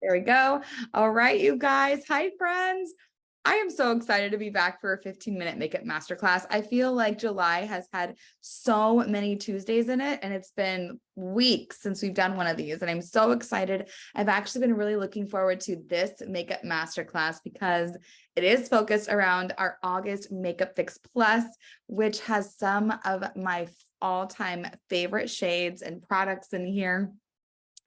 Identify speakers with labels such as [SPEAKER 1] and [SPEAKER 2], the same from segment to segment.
[SPEAKER 1] There we go. All right, you guys. Hi, friends. I am so excited to be back for a 15-minute makeup masterclass. I feel like July has had so many Tuesdays in it, and it's been weeks since we've done one of these, and I'm so excited. I've actually been really looking forward to this makeup masterclass because it is focused around our August Makeup Fix Plus, which has some of my all-time favorite shades and products in here.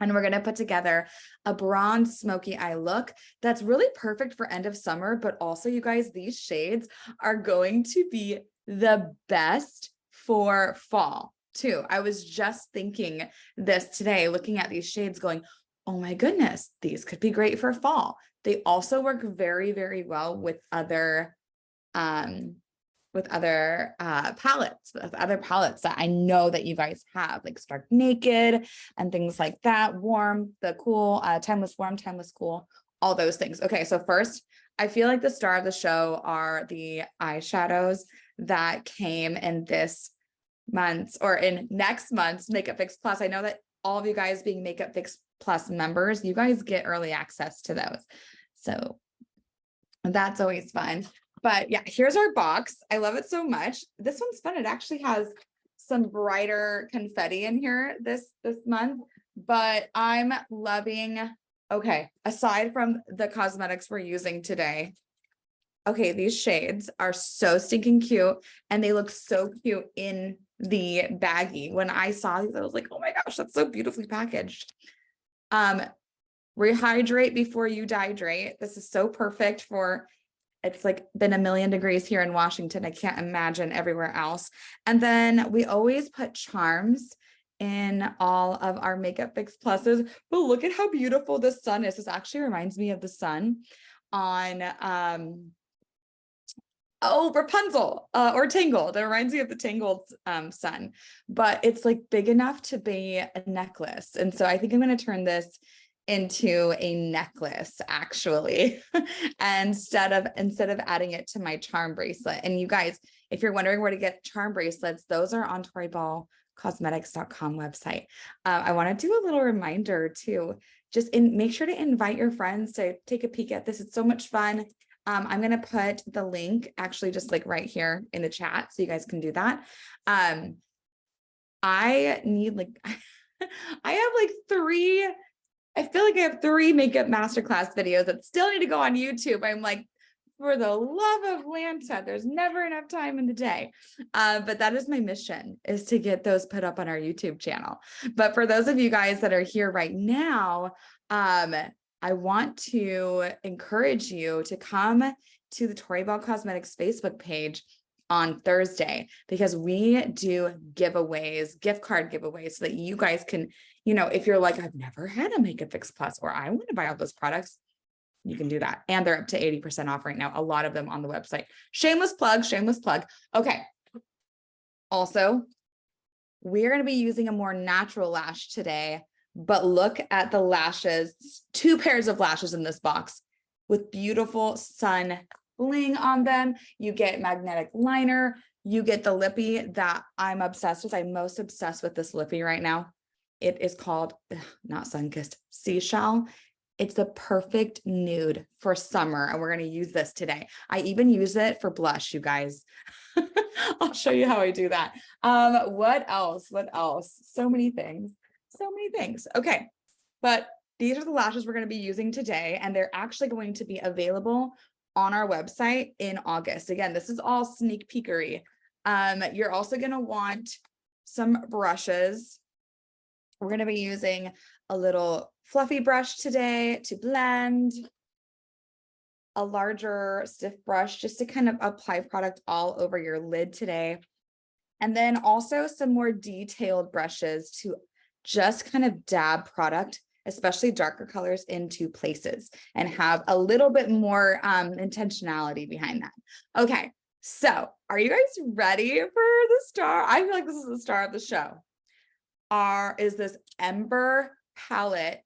[SPEAKER 1] And we're going to put together a bronze smoky eye look that's really perfect for end of summer. But also, you guys, these shades are going to be the best for fall too. I was just thinking this today, looking at these shades going, oh my goodness, these could be great for fall. They also work very, very well with other palettes, with other palettes that I know that you guys have, like Stark Naked and things like that, Warm, the Cool, Timeless Warm, Timeless Cool, all those things. Okay, so first, I feel like the star of the show are the eyeshadows that came in this month's or in next month's Makeup Fix Plus. I know that all of you guys being Makeup Fix Plus members, you guys get early access to those. So that's always fun. But yeah, here's our box. I love it so much. This one's fun. It actually has some brighter confetti in here this month, but I'm loving, okay, aside from the cosmetics we're using today, okay, these shades are so stinking cute and they look so cute in the baggie. When I saw these, I was like, oh my gosh, that's so beautifully packaged. Rehydrate before you dehydrate. This is so perfect for, it's like been a million degrees here in Washington. I can't imagine everywhere else. And then we always put charms in all of our Makeup Fix Pluses. But look at how beautiful the sun is. This actually reminds me of the sun on Rapunzel or Tangled. It reminds me of the Tangled sun, but it's like big enough to be a necklace. And so I think I'm going to turn this into a necklace actually instead of adding it to my charm bracelet. And you guys, if you're wondering where to get charm bracelets, those are on toryballcosmetics.com website. I want to do a little reminder to just make sure to invite your friends to take a peek at this. It's so much fun. I'm going to put the link actually just like right here in the chat so you guys can do that. I need like I feel like I have 3 makeup masterclass videos that still need to go on YouTube. I'm like, for the love of Lanta, there's never enough time in the day. But that is my mission, is to get those put up on our YouTube channel. But for those of you guys that are here right now, I want to encourage you to come to the Tori Ball Cosmetics Facebook page on Thursday, because we do giveaways, gift card giveaways, so that you guys can, you know, if you're like, I've never had a Makeup Fix Plus, or I want to buy all those products, you can do that. And they're up to 80% off right now. A lot of them on the website. Shameless plug, shameless plug. Okay. Also, we're going to be using a more natural lash today, but look at the lashes, 2 pairs of lashes in this box with beautiful sun bling on them. You get magnetic liner. You get the lippy that I'm obsessed with. I'm most obsessed with this lippy right now. It is called, not Sunkissed, Seashell. It's the perfect nude for summer, and we're going to use this today. I even use it for blush, you guys. I'll show you how I do that. What else? What else? So many things. So many things. Okay, but these are the lashes we're going to be using today, and they're actually going to be available on our website in August. Again, this is all sneak peekery. You're also going to want some brushes. We're going to be using a little fluffy brush today to blend, a larger stiff brush just to kind of apply product all over your lid today. And then also some more detailed brushes to just kind of dab product, especially darker colors, into places and have a little bit more intentionality behind that. Okay, so are you guys ready for the star? I feel like this is the star of the show. Is this Ember palette.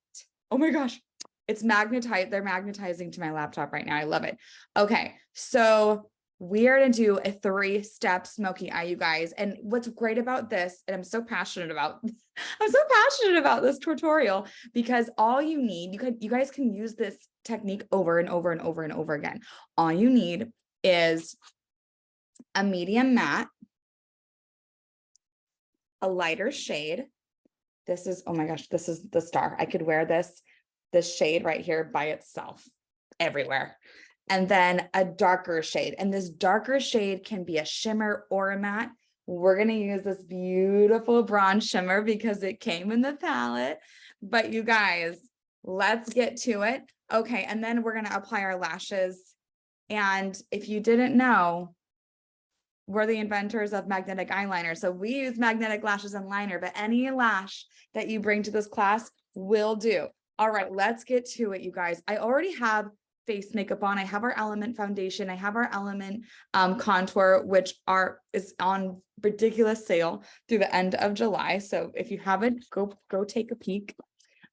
[SPEAKER 1] Oh my gosh, it's magnetized. They're magnetizing to my laptop right now. I love it. Okay, so we are going to do a 3-step smoky eye, you guys. And what's great about this, and I'm so passionate about, I'm so passionate about this tutorial, because all you need, you guys can use this technique over and over and over and over again. All you need is a medium matte, a lighter shade. This is, oh my gosh, this is the star. I could wear this shade right here by itself everywhere. And then a darker shade. And this darker shade can be a shimmer or a matte. We're going to use this beautiful bronze shimmer because it came in the palette. But you guys, let's get to it. Okay, and then we're going to apply our lashes. And if you didn't know, we're the inventors of magnetic eyeliner. So we use magnetic lashes and liner, but any lash that you bring to this class will do. All right, let's get to it, you guys. I already have face makeup on. I have our Element foundation. I have our Element contour, which is on ridiculous sale through the end of July. So if you haven't, go take a peek.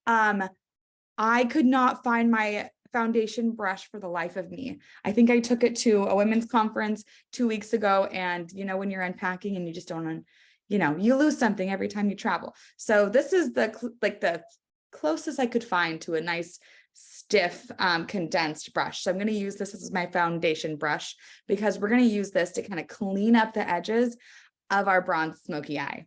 [SPEAKER 1] I could not find my foundation brush for the life of me. I think I took it to a women's conference 2 weeks ago. And you know, when you're unpacking and you just don't, you lose something every time you travel. So this is the closest I could find to a nice stiff condensed brush. So I'm going to use this as my foundation brush because we're going to use this to kind of clean up the edges of our bronze smoky eye.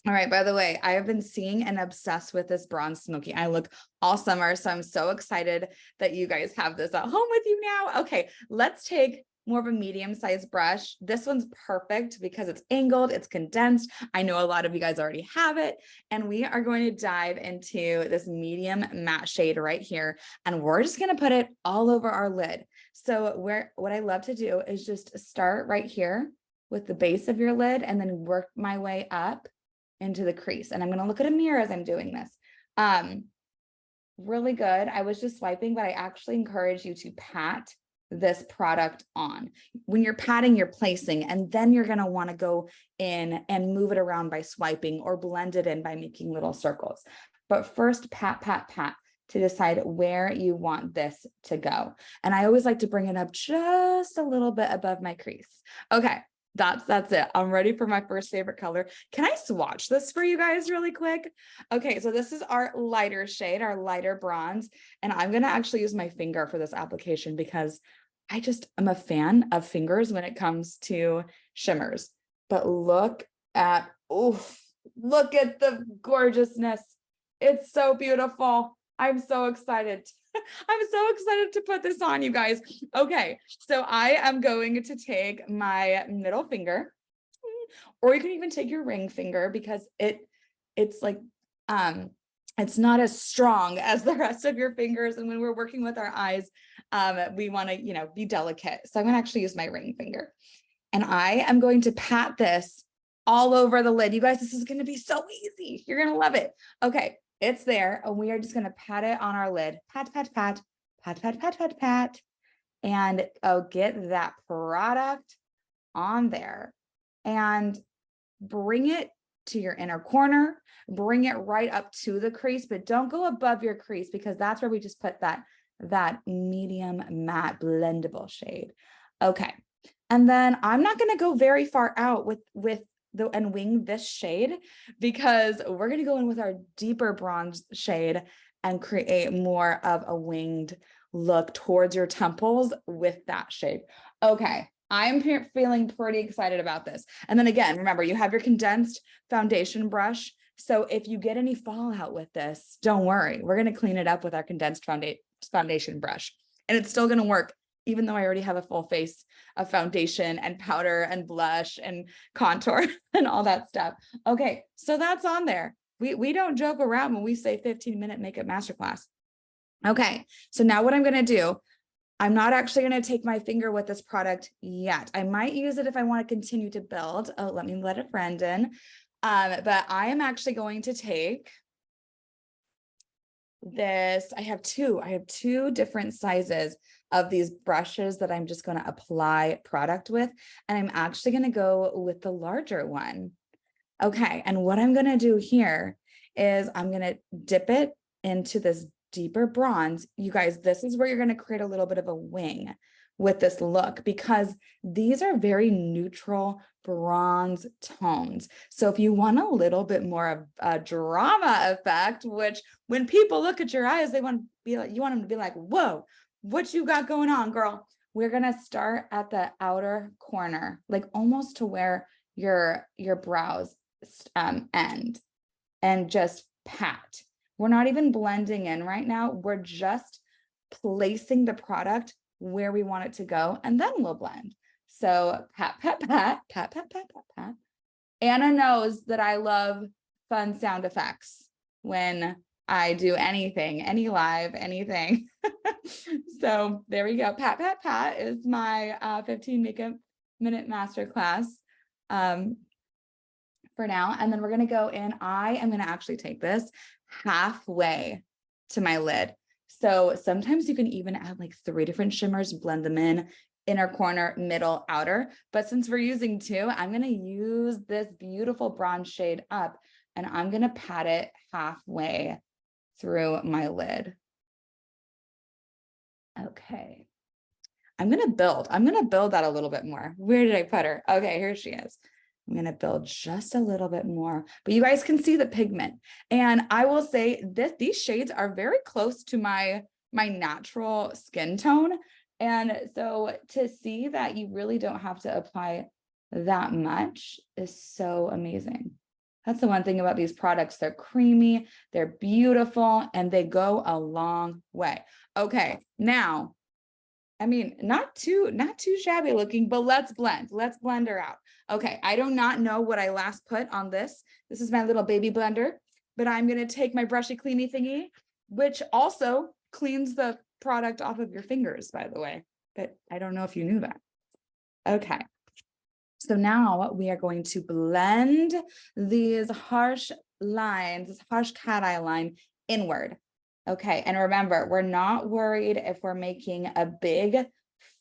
[SPEAKER 1] All right, by the way, I have been seeing and obsessed with this bronze smoky eye look all summer. So I'm so excited that you guys have this at home with you now. Okay, let's take more of a medium-sized brush. This one's perfect because it's angled, it's condensed. I know a lot of you guys already have it. And we are going to dive into this medium matte shade right here. And we're just going to put it all over our lid. So what I love to do is just start right here with the base of your lid and then work my way up into the crease. And I'm going to look at a mirror as I'm doing this. Really good. I was just swiping, but I actually encourage you to pat this product on. When you're patting, you're placing, and then you're going to want to go in and move it around by swiping or blend it in by making little circles. But first, pat, pat, pat to decide where you want this to go. And I always like to bring it up just a little bit above my crease. Okay. That's it. I'm ready for my first favorite color. Can I swatch this for you guys really quick? Okay, so this is our lighter shade, our lighter bronze, and I'm going to actually use my finger for this application because I'm a fan of fingers when it comes to shimmers. But look at the gorgeousness. It's so beautiful. I'm so excited. I'm so excited to put this on, you guys. Okay, so I am going to take my middle finger, or you can even take your ring finger because it's like it's not as strong as the rest of your fingers. And when we're working with our eyes, we want to, be delicate. So I'm going to actually use my ring finger, and I am going to pat this all over the lid. You guys, this is going to be so easy. You're going to love it. Okay. It's there, and we are just going to pat it on our lid. Pat, pat, pat, pat, pat, pat, pat, pat. And get that product on there and bring it to your inner corner. Bring it right up to the crease, but don't go above your crease because that's where we just put that medium matte blendable shade. Okay. And then I'm not going to go very far out and wing this shade because we're going to go in with our deeper bronze shade and create more of a winged look towards your temples with that shade. Okay, I'm feeling pretty excited about this. And then again, remember, you have your condensed foundation brush. So if you get any fallout with this, don't worry. We're going to clean it up with our condensed foundation brush. And it's still going to work even though I already have a full face of foundation and powder and blush and contour and all that stuff. Okay, so that's on there. We don't joke around when we say 15-minute makeup masterclass. Okay, so now what I'm going to do, I'm not actually going to take my finger with this product yet. I might use it if I want to continue to build. Oh, let me let a friend in. But I am actually going to take this. I have two different sizes of these brushes that I'm just going to apply product with. And I'm actually going to go with the larger one. Okay. And what I'm going to do here is I'm going to dip it into this deeper bronze. You guys, this is where you're going to create a little bit of a wing with this look because these are very neutral bronze tones. So if you want a little bit more of a drama effect, which when people look at your eyes, they want to be like, you want them to be like, whoa, what you got going on, girl? We're gonna start at the outer corner, like almost to where your brows end, and just pat. We're not even blending in right now. We're just placing the product where we want it to go, and then we'll blend. So pat, pat, pat, pat, pat, pat, pat, pat. Anna knows that I love fun sound effects when I do anything, any live, anything. So there we go. Pat, pat, pat is my 15 makeup minute masterclass for now. And then we're going to go in. I am going to actually take this halfway to my lid. So sometimes you can even add like 3 different shimmers, blend them in, inner corner, middle, outer. But since we're using 2, I'm going to use this beautiful bronze shade up, and I'm going to pat it halfway through my lid. Okay. I'm going to build that a little bit more. Where did I put her? Okay, here she is. I'm going to build just a little bit more, but you guys can see the pigment. And I will say that these shades are very close to my natural skin tone. And so to see that you really don't have to apply that much is so amazing. That's the one thing about these products. They're creamy, they're beautiful, and they go a long way. Okay, now, I mean, not too shabby looking, but let's blend her out. Okay, I do not know what I last put on this. This is my little baby blender, but I'm gonna take my brushy cleany thingy, which also cleans the product off of your fingers, by the way, but I don't know if you knew that. Okay, so now we are going to blend these harsh lines, this harsh cat eye line inward. Okay, and remember, we're not worried if we're making a big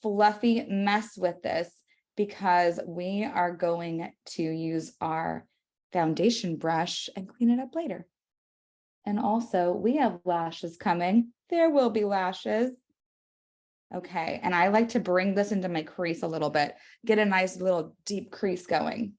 [SPEAKER 1] fluffy mess with this, because we are going to use our foundation brush and clean it up later. And also, we have lashes coming. There will be lashes. Okay, and I like to bring this into my crease a little bit, get a nice little deep crease going.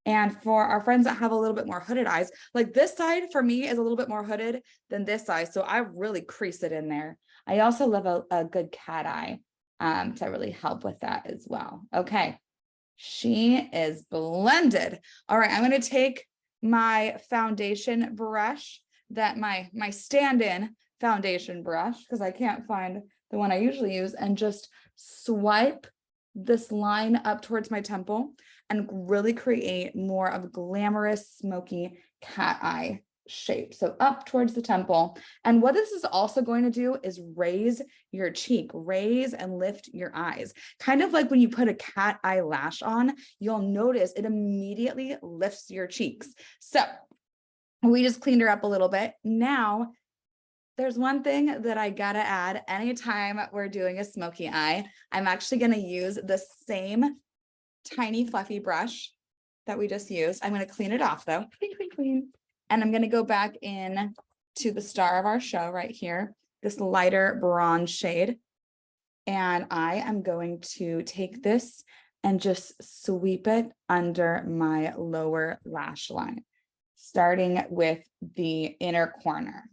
[SPEAKER 1] And for our friends that have a little bit more hooded eyes, like this side for me is a little bit more hooded than this side, so I really crease it in there. I also love a good cat eye to really help with that as well. Okay, she is blended. All right, I'm going to take my foundation brush, that my stand-in foundation brush, because I can't find the one I usually use, and just swipe this line up towards my temple and really create more of a glamorous, smoky cat eye shape. So up towards the temple. And what this is also going to do is raise your cheek, raise and lift your eyes. Kind of like when you put a cat eye lash on, you'll notice it immediately lifts your cheeks. So we just cleaned her up a little bit. Now, there's one thing that I gotta add anytime we're doing a smoky eye. I'm actually gonna use the same tiny fluffy brush that we just used. I'm gonna clean it off though, clean, clean, clean. And I'm gonna go back in to the star of our show right here, this lighter bronze shade. And I am going to take this and just sweep it under my lower lash line, starting with the inner corner.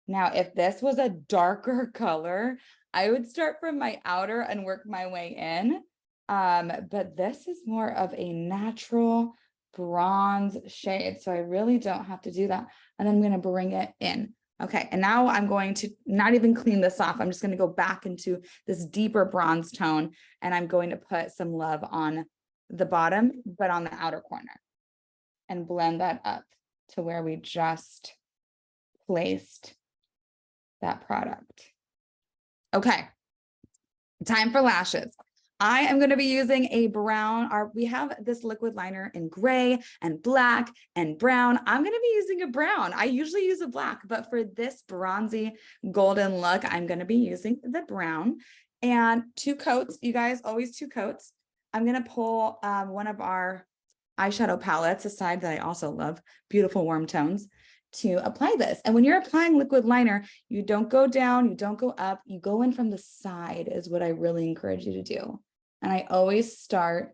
[SPEAKER 1] Now, if this was a darker color, I would start from my outer and work my way in. But this is more of a natural bronze shade, so I really don't have to do that. And then I'm going to bring it in. Okay, and now I'm going to not even clean this off. I'm just going to go back into this deeper bronze tone, and I'm going to put some love on the bottom, but on the outer corner, and blend that up to where we just placed that product. Okay, time for lashes. I am going to be using a brown, we have this liquid liner in gray and black and brown. I'm going to be using a brown. I usually use a black, but for this bronzy golden look, I'm going to be using the brown. And 2 coats, you guys, always 2 coats. I'm going to pull one of our eyeshadow palettes aside that I also love, beautiful warm tones, to apply this. And when you're applying liquid liner, you don't go down, you don't go up, you go in from the side is what I really encourage you to do. And I always start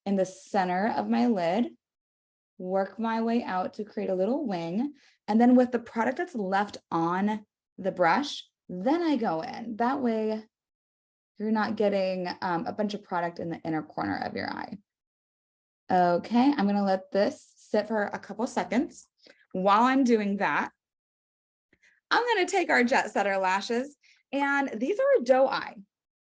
[SPEAKER 1] in the center of my lid, work my way out to create a little wing. And then with the product that's left on the brush, then I go in. That way you're not getting a bunch of product in the inner corner of your eye. Okay, I'm gonna let this sit for a couple seconds. While I'm doing that, I'm gonna take our Jet Setter lashes, and these are a doe eye.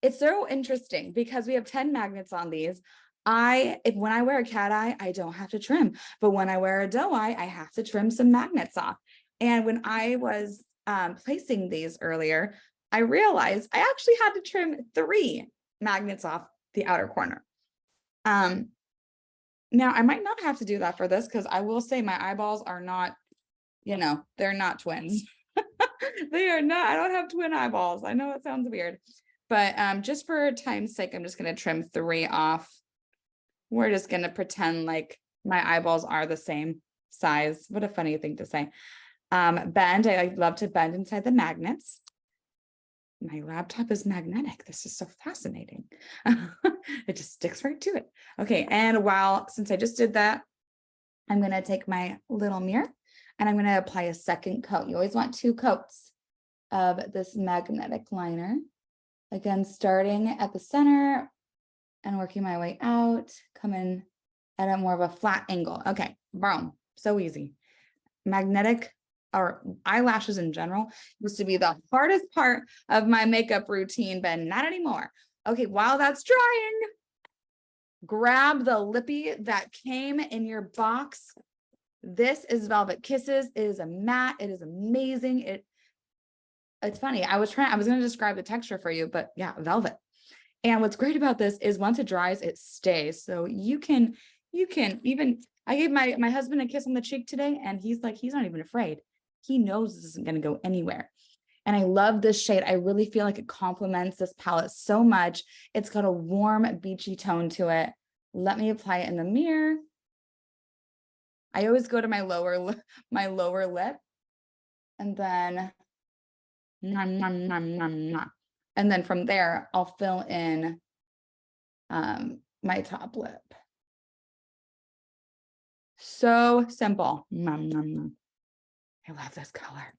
[SPEAKER 1] It's so interesting because we have 10 magnets on these. When I wear a cat eye, I don't have to trim, but when I wear a doe eye, I have to trim some magnets off. And when I was placing these earlier, I realized I actually had to trim 3 magnets off the outer corner. Now I might not have to do that for this because I will say my eyeballs are not, they're not twins. They are not, I don't have twin eyeballs. I know it sounds weird, but just for time's sake, I'm just going to trim 3 off. We're just going to pretend like my eyeballs are the same size. What a funny thing to say. Bend. I love to bend inside the magnets. My laptop is magnetic. This is so fascinating. It just sticks right to it. Okay. And since I just did that, I'm going to take my little mirror and I'm going to apply a second coat. You always want 2 coats of this magnetic liner. Again, starting at the center and working my way out, coming at a more of a flat angle. Okay, boom, so easy. Magnetic or eyelashes in general used to be the hardest part of my makeup routine, but not anymore. Okay, while that's drying, grab the lippy that came in your box. This is Velvet Kisses. It is a matte. It is amazing. It's funny. I was going to describe the texture for you, but yeah, velvet. And what's great about this is once it dries, it stays. So you can even, I gave my husband a kiss on the cheek today and he's like, he's not even afraid. He knows this isn't going to go anywhere. And I love this shade. I really feel like it complements this palette so much. It's got a warm, beachy tone to it. Let me apply it in the mirror. I always go to my lower lip and then and then from there, I'll fill in my top lip. So simple. I love this color,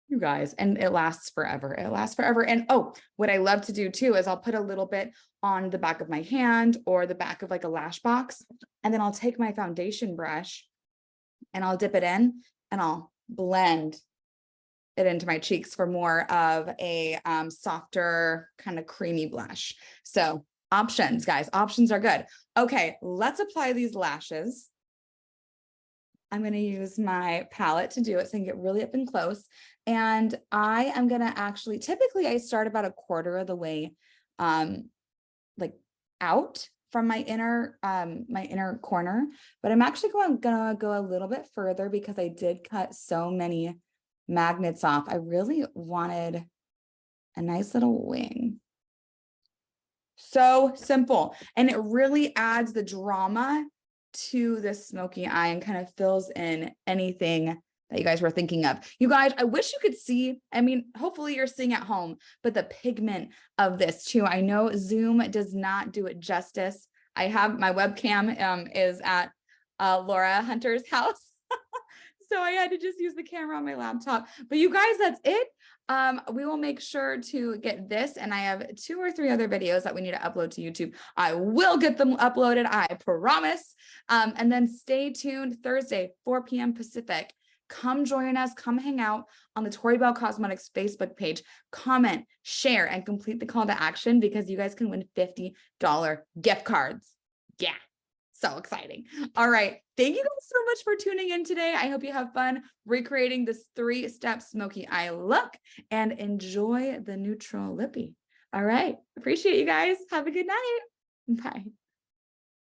[SPEAKER 1] you guys, and it lasts forever. It lasts forever. And oh, what I love to do too is I'll put a little bit on the back of my hand or the back of like a lash box, and then I'll take my foundation brush and I'll dip it in and I'll blend it into my cheeks for more of a softer kind of creamy blush. So options, guys, options are good. Okay, let's apply these lashes. I'm going to use my palette to do it so I can get really up and close. And I am going to actually, typically I start about a quarter of the way like out from my inner corner, but I'm actually going to go a little bit further because I did cut so many magnets off. I really wanted a nice little wing. So simple. And it really adds the drama to this smoky eye and kind of fills in anything that you guys were thinking of. You guys, I wish you could see, I mean, hopefully you're seeing at home, but the pigment of this too. I know Zoom does not do it justice. I have my webcam is at Laura Hunter's house. So I had to just use the camera on my laptop. But you guys, that's it. We will make sure to get this. And I have 2 or 3 other videos that we need to upload to YouTube. I will get them uploaded, I promise. And then stay tuned Thursday, 4 p.m. Pacific. Come join us. Come hang out on the Tori Bell Cosmetics Facebook page. Comment, share, and complete the call to action because you guys can win $50 gift cards. Yeah. So exciting. All right. Thank you guys so much for tuning in today. I hope you have fun recreating this 3-step smoky eye look and enjoy the neutral lippy. All right. Appreciate you guys. Have a good night. Bye.